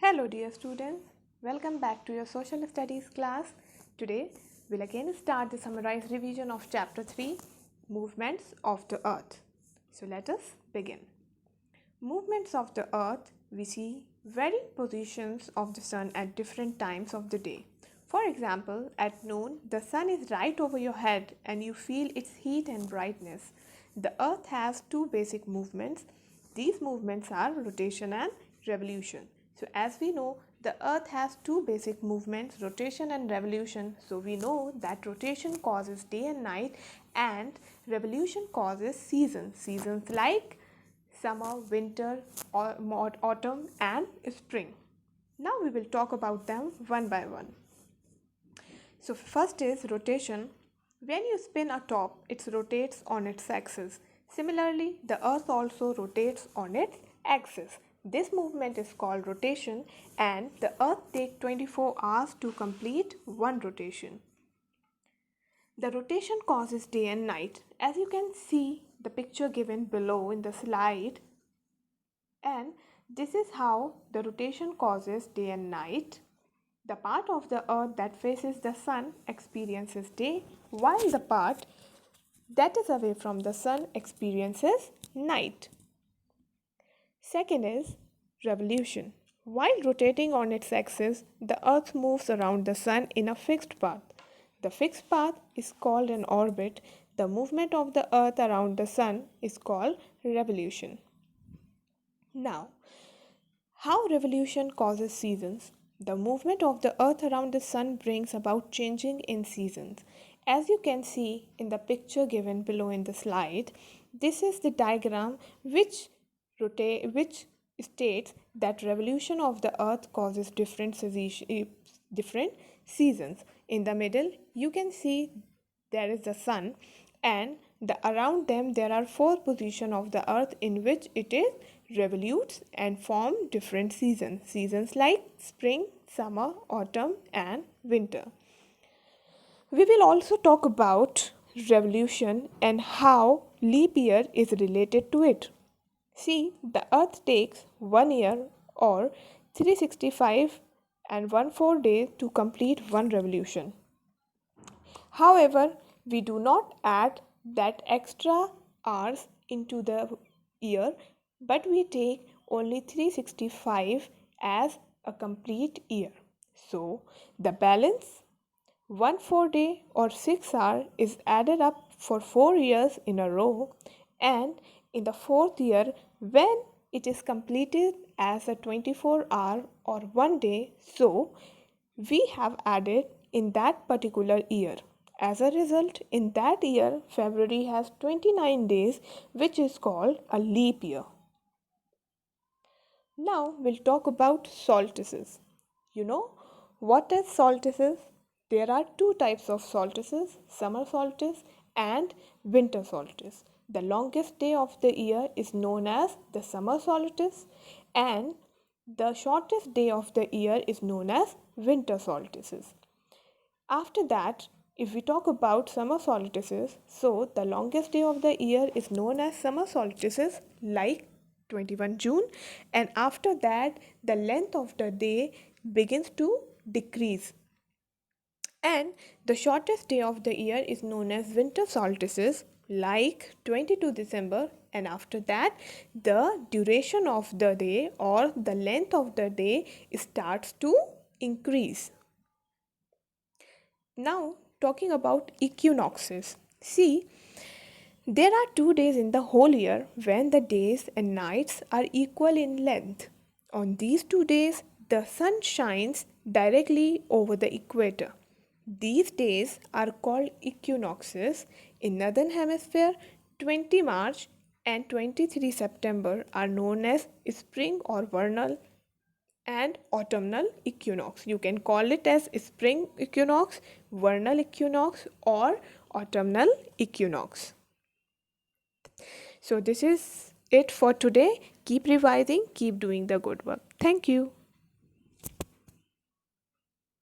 Hello dear students, welcome back to your social studies class. Today we'll again start the summarized revision of chapter 3, Movements of the Earth. So let us begin. Movements of the Earth, we see varying positions of the sun at different times of the day. For example, at noon, the sun is right over your head and you feel its heat and brightness. The Earth has two basic movements. These movements are rotation and revolution. So as we know, the Earth has two basic movements, rotation and revolution. So we know that rotation causes day and night and revolution causes seasons. Seasons like summer, winter, autumn and spring. Now we will talk about them one by one. So first is rotation. When you spin a top, it rotates on its axis. Similarly, the Earth also rotates on its axis. This movement is called rotation and the Earth takes 24 hours to complete one rotation. The rotation causes day and night. As you can see the picture given below in the slide, and this is how the rotation causes day and night. The part of the Earth that faces the sun experiences day, while the part that is away from the sun experiences night. Second is revolution. While rotating on its axis, the Earth moves around the sun in a fixed path. The fixed path is called an orbit. The movement of the Earth around the sun is called revolution. Now, how revolution causes seasons? The movement of the Earth around the sun brings about changing in seasons. As you can see in the picture given below in the slide, this is the diagram which states that revolution of the Earth causes different seasons. In the middle, you can see there is the sun, and around them there are four positions of the Earth in which it is revolutes and form different seasons. Seasons like spring, summer, autumn, and winter. We will also talk about revolution and how leap year is related to it. See, the Earth takes 1 year or 365 and 1/4 days to complete one revolution. However, we do not add that extra hours into the year, but we take only 365 as a complete year. So, the balance 1/4 day or 6 hour is added up for 4 years in a row, and in the 4th year, when it is completed as a 24-hour or 1 day, so we have added in that particular year. As a result, in that year, February has 29 days, which is called a leap year. Now we'll talk about solstices. You know what is solstices? There are two types of solstices, summer solstice and winter solstice. The longest day of the year is known as the summer solstice, and the shortest day of the year is known as winter solstices. After that, if we talk about summer solstices, so the longest day of the year is known as summer solstices, like 21 June, and after that the length of the day begins to decrease, and the shortest day of the year is known as winter solstices, like 22 December, and after that the duration of the day or the length of the day starts to increase. Now talking about equinoxes. See, there are 2 days in the whole year when the days and nights are equal in length. On these 2 days, the sun shines directly over the equator. These days are called equinoxes. In northern hemisphere, 20 March and 23 September are known as spring or vernal and autumnal equinox. You can call it as spring equinox, vernal equinox, or autumnal equinox. So this is it for today. Keep revising, keep doing the good work. Thank you.